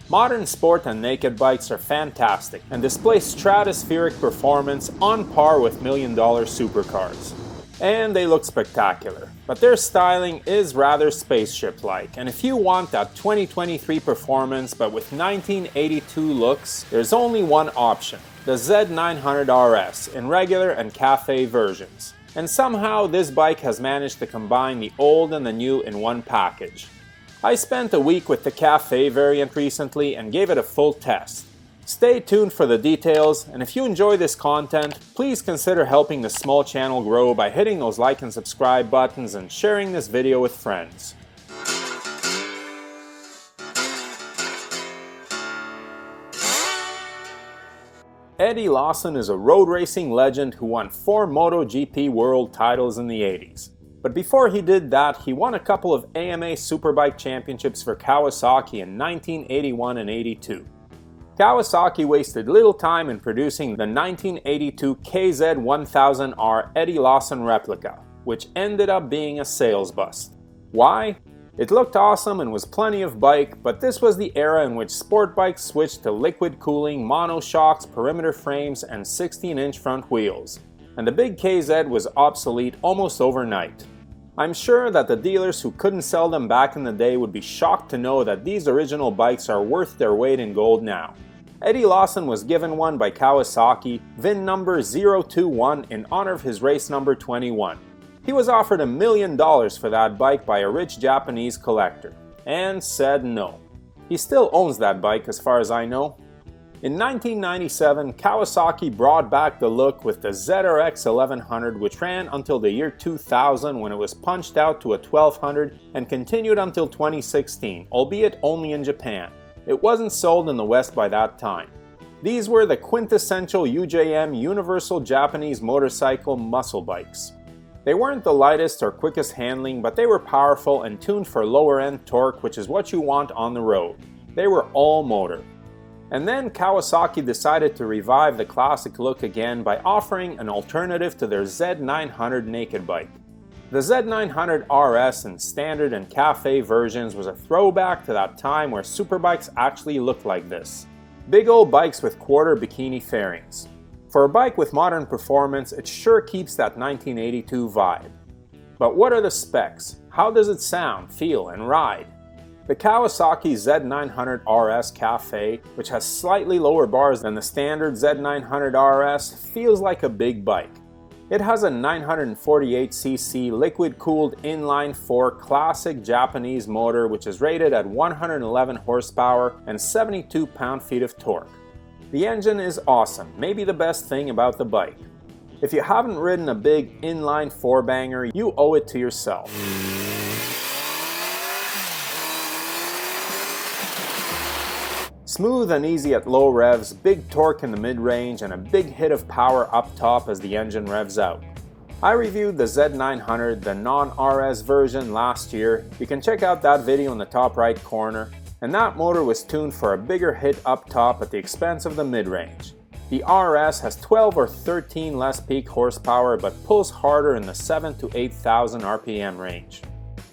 Modern sport and naked bikes are fantastic and display stratospheric performance on par with million-dollar supercars. And they look spectacular, but their styling is rather spaceship-like, and if you want that 2023 performance but with 1982 looks, there's only one option, the Z900RS in regular and cafe versions. And somehow this bike has managed to combine the old and the new in one package. I spent a week with the cafe variant recently and gave it a full test. Stay tuned for the details, and if you enjoy this content, please consider helping the small channel grow by hitting those like and subscribe buttons and sharing this video with friends. Eddie Lawson is a road racing legend who won 4 MotoGP World titles in the 80s. But before he did that, he won a couple of AMA Superbike championships for Kawasaki in 1981 and 82. Kawasaki wasted little time in producing the 1982 KZ-1000R Eddie Lawson replica, which ended up being a sales bust. Why? It looked awesome and was plenty of bike, but this was the era in which sport bikes switched to liquid cooling, monoshocks, perimeter frames, and 16-inch front wheels, and the big KZ was obsolete almost overnight. I'm sure that the dealers who couldn't sell them back in the day would be shocked to know that these original bikes are worth their weight in gold now. Eddie Lawson was given one by Kawasaki, VIN number 021, in honor of his race number 21. He was offered $1 million for that bike by a rich Japanese collector, and said no. He still owns that bike as far as I know. In 1997, Kawasaki brought back the look with the ZRX 1100, which ran until the year 2000 when it was punched out to a 1200 and continued until 2016, albeit only in Japan. It wasn't sold in the West by that time. These were the quintessential UJM Universal Japanese Motorcycle muscle bikes. They weren't the lightest or quickest handling, but they were powerful and tuned for lower end torque, which is what you want on the road. They were all motor. And then Kawasaki decided to revive the classic look again by offering an alternative to their Z900 naked bike. The Z900RS in standard and cafe versions was a throwback to that time where superbikes actually looked like this. Big old bikes with quarter bikini fairings. For a bike with modern performance, it sure keeps that 1982 vibe. But what are the specs? How does it sound, feel, and ride? The Kawasaki Z900RS Cafe, which has slightly lower bars than the standard Z900RS, feels like a big bike. It has a 948cc liquid-cooled inline-4 classic Japanese motor which is rated at 111 horsepower and 72 pound-feet of torque. The engine is awesome, maybe the best thing about the bike. If you haven't ridden a big inline 4-banger, you owe it to yourself. Smooth and easy at low revs, big torque in the mid-range, and a big hit of power up top as the engine revs out. I reviewed the Z900, the non-RS version, last year. You can check out that video in the top right corner. And that motor was tuned for a bigger hit up top at the expense of the mid-range. The RS has 12 or 13 less peak horsepower but pulls harder in the 7,000 to 8,000 RPM range.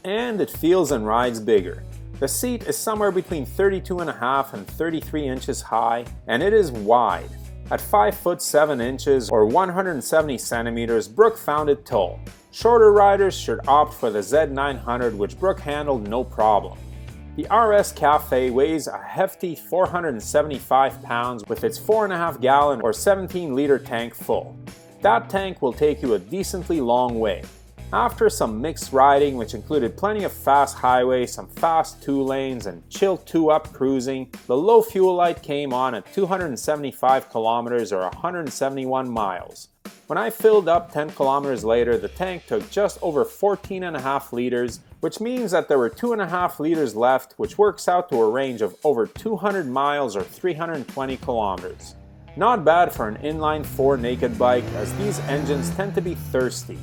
And it feels and rides bigger. The seat is somewhere between 32.5 and 33 inches high, and it is wide. At 5 foot 7 inches or 170 centimeters, Brooke found it tall. Shorter riders should opt for the Z900, which Brooke handled no problem. The RS Cafe weighs a hefty 475 pounds with its 4.5 gallon or 17 liter tank full. That tank will take you a decently long way. After some mixed riding, which included plenty of fast highway, some fast 2 lanes, and chill 2-up cruising, the low fuel light came on at 275 kilometers or 171 miles. When I filled up 10 kilometers later, the tank took just over 14.5 liters, which means that there were 2.5 liters left, which works out to a range of over 200 miles or 320 kilometers. Not bad for an inline 4 naked bike, as these engines tend to be thirsty.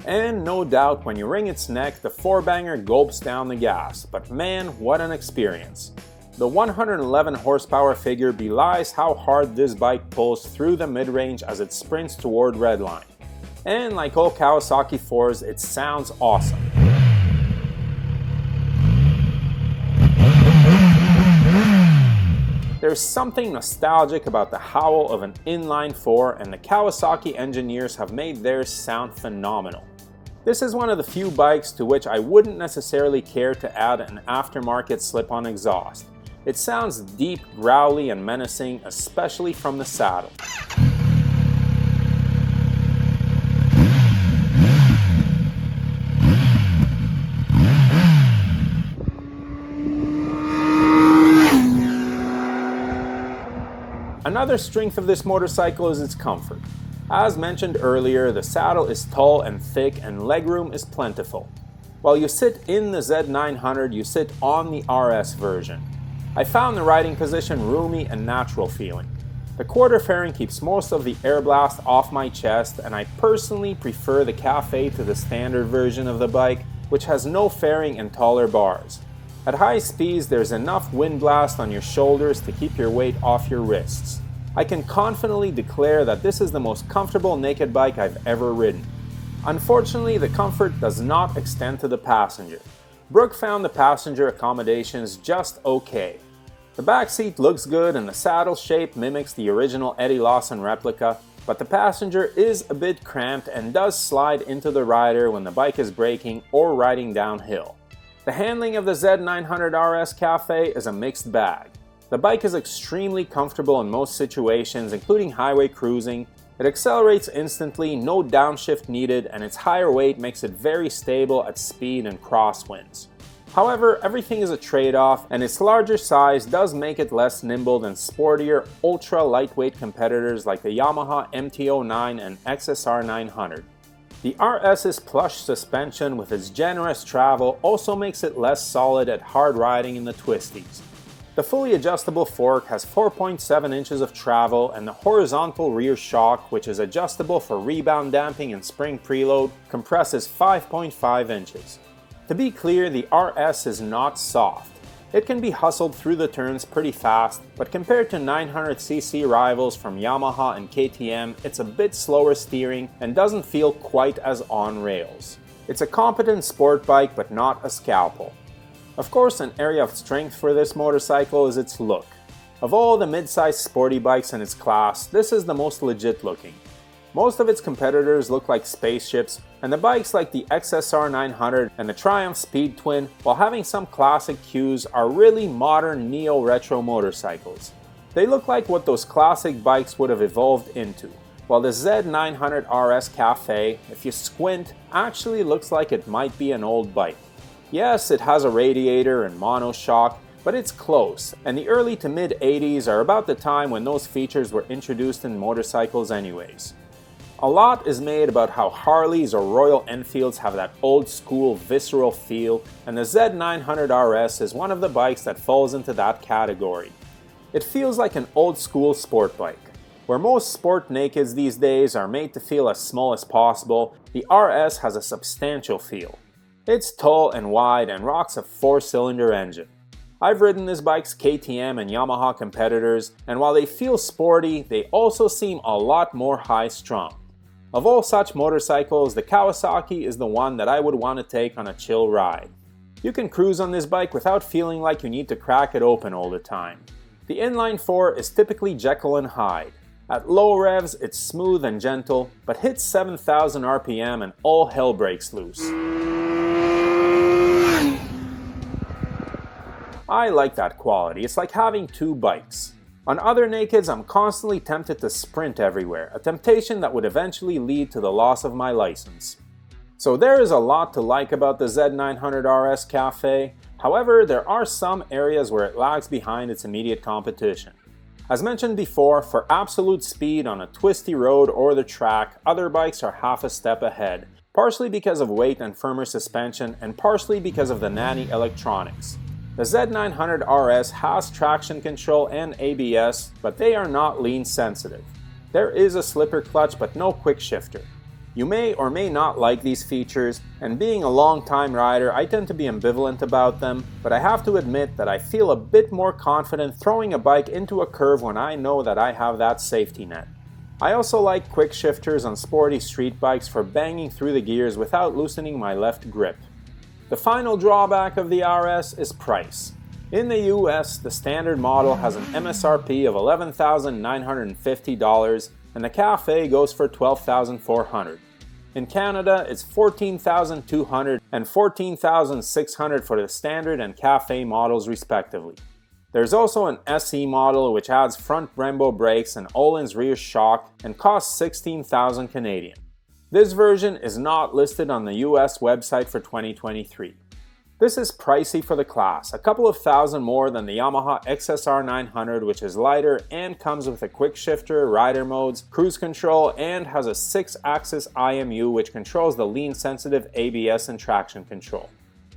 And no doubt when you wring its neck, the 4-banger gulps down the gas, but man, what an experience. The 111 horsepower figure belies how hard this bike pulls through the mid-range as it sprints toward redline. And like all Kawasaki 4s, it sounds awesome. There's something nostalgic about the howl of an inline-4, and the Kawasaki engineers have made theirs sound phenomenal. This is one of the few bikes to which I wouldn't necessarily care to add an aftermarket slip-on exhaust. It sounds deep, growly, and menacing, especially from the saddle. Another strength of this motorcycle is its comfort. As mentioned earlier, the saddle is tall and thick and legroom is plentiful. While you sit in the Z900, you sit on the RS version. I found the riding position roomy and natural feeling. The quarter fairing keeps most of the air blast off my chest, and I personally prefer the Cafe to the standard version of the bike, which has no fairing and taller bars. At high speeds, there's enough wind blast on your shoulders to keep your weight off your wrists. I can confidently declare that this is the most comfortable naked bike I've ever ridden. Unfortunately, the comfort does not extend to the passenger. Brooke found the passenger accommodations just okay. The back seat looks good and the saddle shape mimics the original Eddie Lawson replica, but the passenger is a bit cramped and does slide into the rider when the bike is braking or riding downhill. The handling of the Z900RS Cafe is a mixed bag. The bike is extremely comfortable in most situations, including highway cruising. It accelerates instantly, no downshift needed, and its higher weight makes it very stable at speed and crosswinds. However, everything is a trade-off, and its larger size does make it less nimble than sportier, ultra-lightweight competitors like the Yamaha MT-09 and XSR 900. The RS's plush suspension with its generous travel also makes it less solid at hard riding in the twisties. The fully adjustable fork has 4.7 inches of travel, and the horizontal rear shock, which is adjustable for rebound damping and spring preload, compresses 5.5 inches. To be clear, the RS is not soft. It can be hustled through the turns pretty fast, but compared to 900cc rivals from Yamaha and KTM, it's a bit slower steering and doesn't feel quite as on rails. It's a competent sport bike, but not a scalpel. Of course, an area of strength for this motorcycle is its look. Of all the mid-sized sporty bikes in its class, this is the most legit looking. Most of its competitors look like spaceships, and the bikes like the XSR 900 and the Triumph Speed Twin, while having some classic cues, are really modern neo-retro motorcycles. They look like what those classic bikes would have evolved into, while the Z900RS Cafe, if you squint, actually looks like it might be an old bike. Yes, it has a radiator and monoshock, but it's close, and the early to mid-80s are about the time when those features were introduced in motorcycles anyways. A lot is made about how Harleys or Royal Enfields have that old-school, visceral feel, and the Z900RS is one of the bikes that falls into that category. It feels like an old-school sport bike. Where most sport nakeds these days are made to feel as small as possible, the RS has a substantial feel. It's tall and wide and rocks a 4-cylinder engine. I've ridden this bike's KTM and Yamaha competitors, and while they feel sporty, they also seem a lot more high-strung. Of all such motorcycles, the Kawasaki is the one that I would want to take on a chill ride. You can cruise on this bike without feeling like you need to crack it open all the time. The inline-4 is typically Jekyll and Hyde. At low revs, it's smooth and gentle, but hits 7,000 RPM and all hell breaks loose. I like that quality. It's like having two bikes. On other nakeds, I'm constantly tempted to sprint everywhere, a temptation that would eventually lead to the loss of my license. So there is a lot to like about the Z900RS Cafe. However, there are some areas where it lags behind its immediate competition. As mentioned before, for absolute speed on a twisty road or the track, other bikes are half a step ahead, partially because of weight and firmer suspension, and partially because of the nanny electronics. The Z900RS has traction control and ABS, but they are not lean sensitive. There is a slipper clutch, but no quick shifter. You may or may not like these features, and being a long-time rider, I tend to be ambivalent about them, but I have to admit that I feel a bit more confident throwing a bike into a curve when I know that I have that safety net. I also like quick shifters on sporty street bikes for banging through the gears without loosening my left grip. The final drawback of the RS is price. In the US, the standard model has an MSRP of $11,950 and the Cafe goes for $12,400. In Canada, it's $14,200 and $14,600 for the standard and Cafe models respectively. There's also an SE model which adds front Brembo brakes and Öhlins rear shock and costs $16,000 Canadian. This version is not listed on the US website for 2023. This is pricey for the class, a couple of thousand more than the Yamaha XSR 900, which is lighter and comes with a quick shifter, rider modes, cruise control, and has a 6-axis IMU which controls the lean-sensitive ABS and traction control.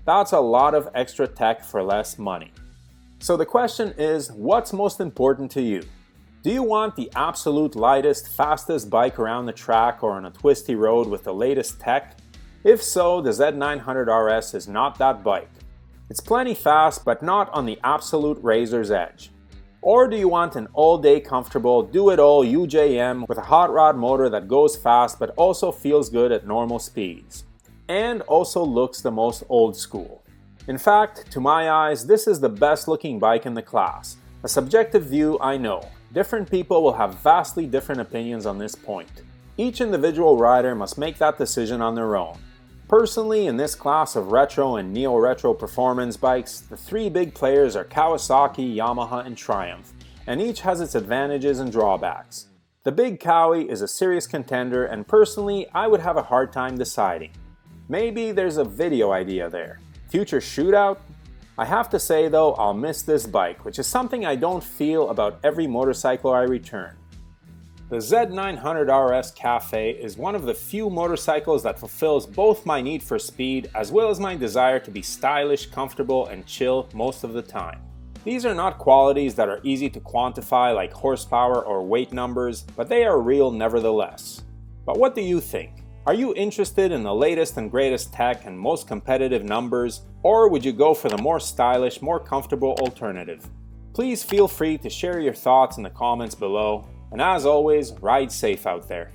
That's a lot of extra tech for less money. So the question is, what's most important to you? Do you want the absolute lightest, fastest bike around the track or on a twisty road with the latest tech? If so, the Z900RS is not that bike. It's plenty fast, but not on the absolute razor's edge. Or do you want an all-day comfortable, do-it-all UJM with a hot rod motor that goes fast but also feels good at normal speeds? And also looks the most old school. In fact, to my eyes, this is the best looking bike in the class. A subjective view, I know. Different people will have vastly different opinions on this point. Each individual rider must make that decision on their own. Personally, in this class of retro and neo-retro performance bikes, the three big players are Kawasaki, Yamaha, and Triumph, and each has its advantages and drawbacks. The big Kawi is a serious contender, and personally, I would have a hard time deciding. Maybe there's a video idea there. Future shootout? I have to say though, I'll miss this bike, which is something I don't feel about every motorcycle I return. The Z900RS Cafe is one of the few motorcycles that fulfills both my need for speed as well as my desire to be stylish, comfortable, and chill most of the time. These are not qualities that are easy to quantify like horsepower or weight numbers, but they are real nevertheless. But what do you think? Are you interested in the latest and greatest tech and most competitive numbers, or would you go for the more stylish, more comfortable alternative? Please feel free to share your thoughts in the comments below. And as always, ride safe out there.